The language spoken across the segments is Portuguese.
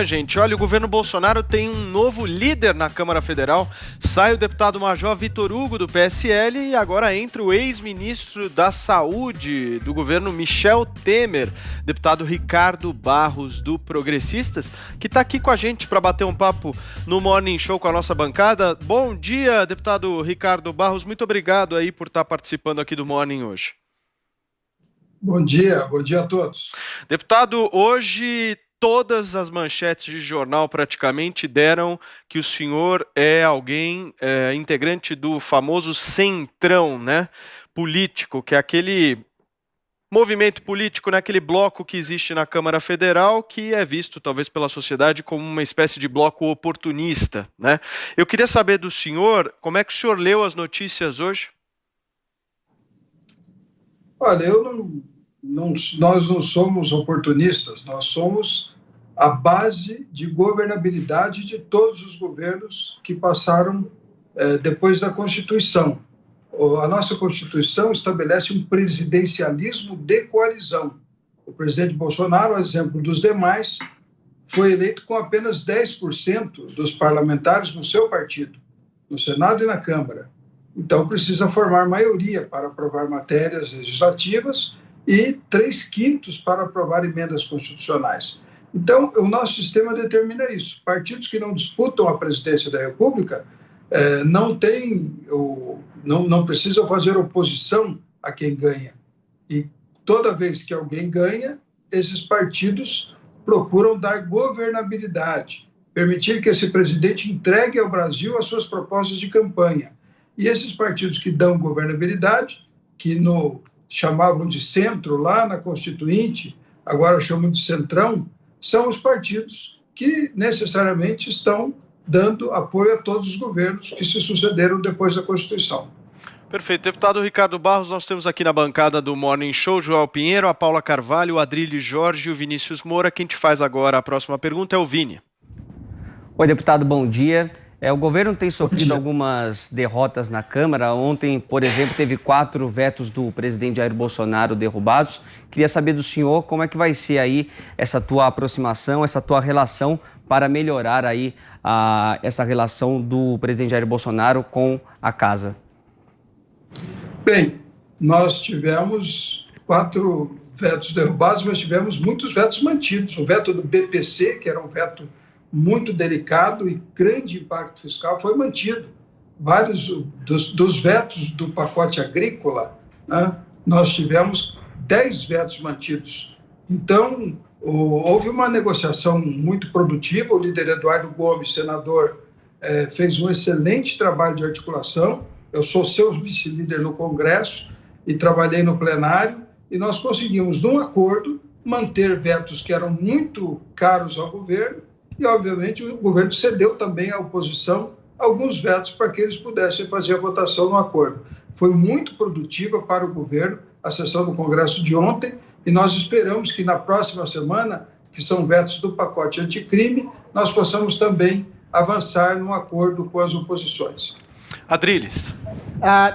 manhã, gente. Olha, o governo Bolsonaro tem um novo líder na Câmara Federal. Sai o deputado-major Vitor Hugo, do PSL, e agora entra o ex-ministro da Saúde do governo Michel Temer, deputado Ricardo Barros, do Progressistas, que está aqui com a gente para bater um papo no Morning Show com a nossa bancada. Bom dia, deputado Ricardo Barros. Muito obrigado aí por estar participando aqui do Morning hoje. Bom dia a todos. Deputado, hoje todas as manchetes de jornal praticamente deram que o senhor é alguém integrante do famoso centrão, né, político, que é aquele movimento político, né, aquele bloco que existe na Câmara Federal, que é visto talvez pela sociedade como uma espécie de bloco oportunista, né? Eu queria saber do senhor, como é que o senhor leu as notícias hoje? Olha, nós não somos oportunistas, nós somos a base de governabilidade de todos os governos que passaram depois da Constituição. A nossa Constituição estabelece um presidencialismo de coalizão. O presidente Bolsonaro, a exemplo dos demais, foi eleito com apenas 10% dos parlamentares no seu partido, no Senado e na Câmara. Então, precisa formar maioria para aprovar matérias legislativas e 3/5 para aprovar emendas constitucionais. Então, o nosso sistema determina isso. Partidos que não disputam a presidência da República não precisam fazer oposição a quem ganha. E toda vez que alguém ganha, esses partidos procuram dar governabilidade, permitir que esse presidente entregue ao Brasil as suas propostas de campanha. E esses partidos que dão governabilidade, que chamavam de centro lá na Constituinte, agora chamam de centrão, são os partidos que necessariamente estão dando apoio a todos os governos que se sucederam depois da Constituição. Perfeito. Deputado Ricardo Barros, nós temos aqui na bancada do Morning Show Joel Pinheiro, a Paula Carvalho, o Adrilho Jorge e o Vinícius Moura. Quem te faz agora a próxima pergunta é o Vini. Oi, deputado, bom dia. O governo tem sofrido algumas derrotas na Câmara. Ontem, por exemplo, teve 4 vetos do presidente Jair Bolsonaro derrubados. Queria saber do senhor como é que vai ser aí essa tua aproximação, essa tua relação para melhorar aí essa relação do presidente Jair Bolsonaro com a casa. Bem, nós tivemos 4 vetos derrubados, mas tivemos muitos vetos mantidos. O veto do BPC, que era um veto muito delicado e grande impacto fiscal, foi mantido. Vários dos vetos do pacote agrícola, né, nós tivemos 10 vetos mantidos. Então, houve uma negociação muito produtiva. O líder Eduardo Gomes, senador, fez um excelente trabalho de articulação. Eu sou seu vice-líder no Congresso e trabalhei no plenário, e nós conseguimos, num acordo, manter vetos que eram muito caros ao governo. E, obviamente, o governo cedeu também à oposição alguns vetos para que eles pudessem fazer a votação no acordo. Foi muito produtiva para o governo a sessão do Congresso de ontem, e nós esperamos que na próxima semana, que são vetos do pacote anticrime, nós possamos também avançar num acordo com as oposições. Adriles.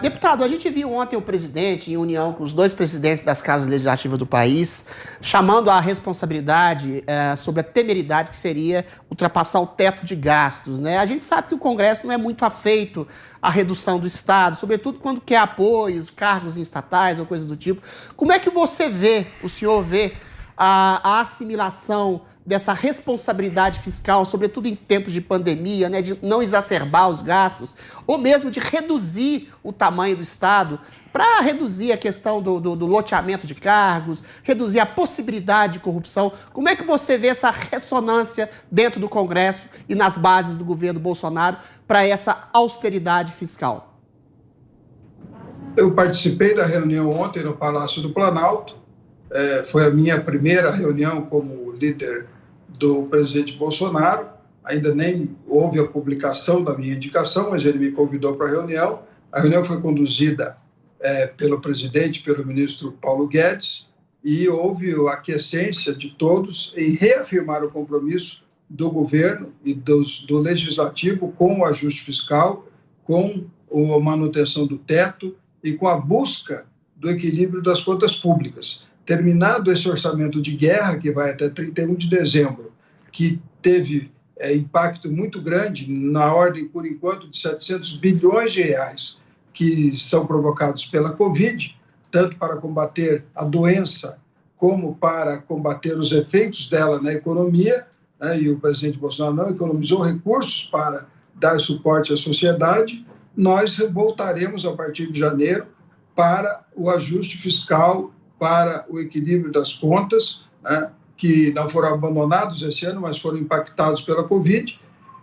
Deputado, a gente viu ontem o presidente, em união com os 2 presidentes das casas legislativas do país, chamando a responsabilidade sobre a temeridade que seria ultrapassar o teto de gastos, né? A gente sabe que o Congresso não é muito afeito à redução do Estado, sobretudo quando quer apoios, cargos em estatais ou coisas do tipo. Como é que o senhor vê a assimilação dessa responsabilidade fiscal, sobretudo em tempos de pandemia, né, de não exacerbar os gastos, ou mesmo de reduzir o tamanho do Estado, para reduzir a questão do loteamento de cargos, reduzir a possibilidade de corrupção? Como é que você vê essa ressonância dentro do Congresso e nas bases do governo Bolsonaro para essa austeridade fiscal? Eu participei da reunião ontem no Palácio do Planalto. Foi a minha primeira reunião como líder do presidente Bolsonaro. Ainda nem houve a publicação da minha indicação, mas ele me convidou para a reunião. A reunião foi conduzida pelo presidente, pelo ministro Paulo Guedes, e houve a aquiescência de todos em reafirmar o compromisso do governo e do legislativo com o ajuste fiscal, com a manutenção do teto e com a busca do equilíbrio das contas públicas. Terminado esse orçamento de guerra, que vai até 31 de dezembro, que teve impacto muito grande, na ordem, por enquanto, de 700 bilhões de reais, que são provocados pela Covid, tanto para combater a doença como para combater os efeitos dela na economia, né? E o presidente Bolsonaro não economizou recursos para dar suporte à sociedade. Nós voltaremos a partir de janeiro para o ajuste fiscal, para o equilíbrio das contas, né? Que não foram abandonados esse ano, mas foram impactados pela Covid,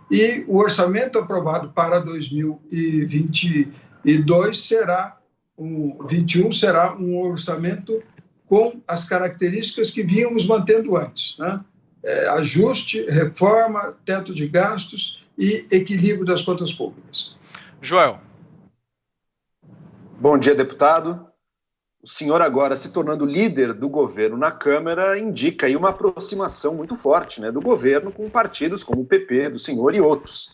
e o orçamento aprovado para 2022 será 21 será um orçamento com as características que vínhamos mantendo antes, né? Ajuste, reforma, teto de gastos e equilíbrio das contas públicas. Joel. Bom dia, deputado. O senhor agora se tornando líder do governo na Câmara indica aí uma aproximação muito forte, né, do governo com partidos como o PP, do senhor e outros.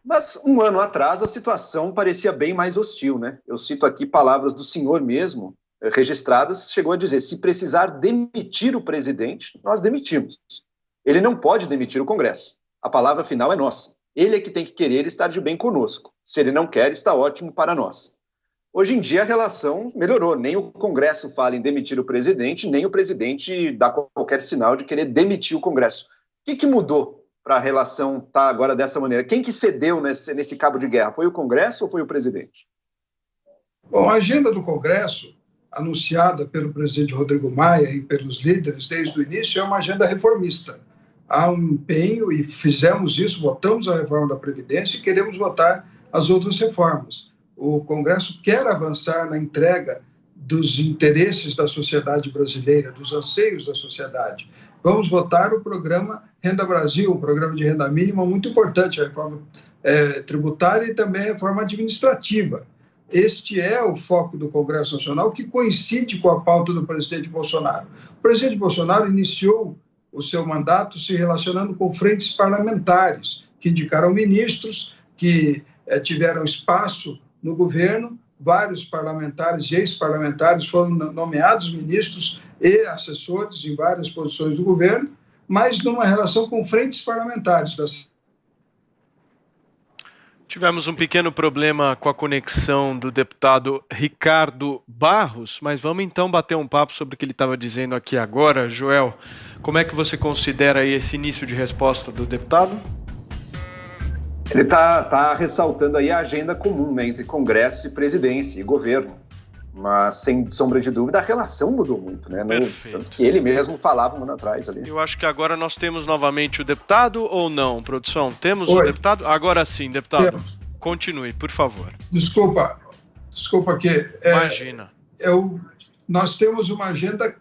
Mas um ano atrás a situação parecia bem mais hostil, né? Eu cito aqui palavras do senhor mesmo, registradas, chegou a dizer: se precisar demitir o presidente, nós demitimos. Ele não pode demitir o Congresso. A palavra final é nossa. Ele é que tem que querer estar de bem conosco. Se ele não quer, está ótimo para nós. Hoje em dia a relação melhorou. Nem o Congresso fala em demitir o presidente, nem o presidente dá qualquer sinal de querer demitir o Congresso. O que mudou para a relação estar agora dessa maneira? Quem que cedeu nesse cabo de guerra? Foi o Congresso ou foi o presidente? Bom, a agenda do Congresso, anunciada pelo presidente Rodrigo Maia e pelos líderes desde o início, é uma agenda reformista. Há um empenho, e fizemos isso, votamos a reforma da Previdência e queremos votar as outras reformas. O Congresso quer avançar na entrega dos interesses da sociedade brasileira, dos anseios da sociedade. Vamos votar o programa Renda Brasil, um programa de renda mínima muito importante, a reforma tributária e também a reforma administrativa. Este é o foco do Congresso Nacional, que coincide com a pauta do presidente Bolsonaro. O presidente Bolsonaro iniciou o seu mandato se relacionando com frentes parlamentares, que indicaram ministros, que tiveram espaço no governo. Vários parlamentares e ex-parlamentares foram nomeados ministros e assessores em várias posições do governo, mas numa relação com frentes parlamentares. Tivemos um pequeno problema com a conexão do deputado Ricardo Barros, mas vamos então bater um papo sobre o que ele estava dizendo aqui agora. Joel, como é que você considera aí esse início de resposta do deputado? Ele está ressaltando aí a agenda comum, né, entre Congresso e presidência e governo. Mas, sem sombra de dúvida, a relação mudou muito, né? Perfeito. Tanto que ele mesmo falava um ano atrás ali. Eu acho que agora nós temos novamente o deputado ou não, produção? Temos Oi. o deputado? Agora sim, deputado. Temos. Continue, por favor. Desculpa que... Imagina. Nós temos uma agenda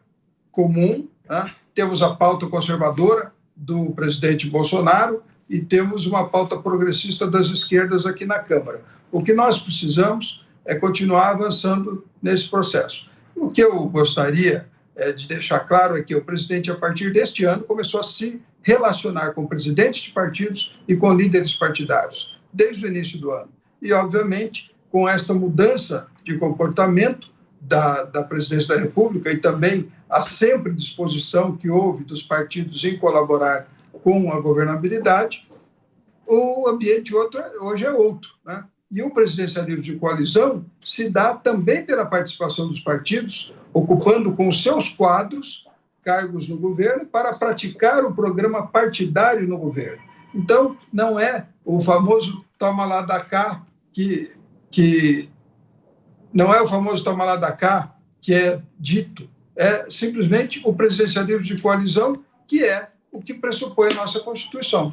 comum, né? Temos a pauta conservadora do presidente Bolsonaro e temos uma pauta progressista das esquerdas aqui na Câmara. O que nós precisamos é continuar avançando nesse processo. O que eu gostaria de deixar claro é que o presidente, a partir deste ano, começou a se relacionar com presidentes de partidos e com líderes partidários, desde o início do ano. E, obviamente, com essa mudança de comportamento da presidência da República e também a sempre disposição que houve dos partidos em colaborar com a governabilidade, o ambiente hoje é outro, né? E o presidencialismo de coalizão se dá também pela participação dos partidos, ocupando com os seus quadros cargos no governo para praticar o programa partidário no governo. Então, não é o famoso toma lá da cá não é o famoso toma lá da cá que é dito, é simplesmente o presidencialismo de coalizão, que é o que pressupõe a nossa Constituição.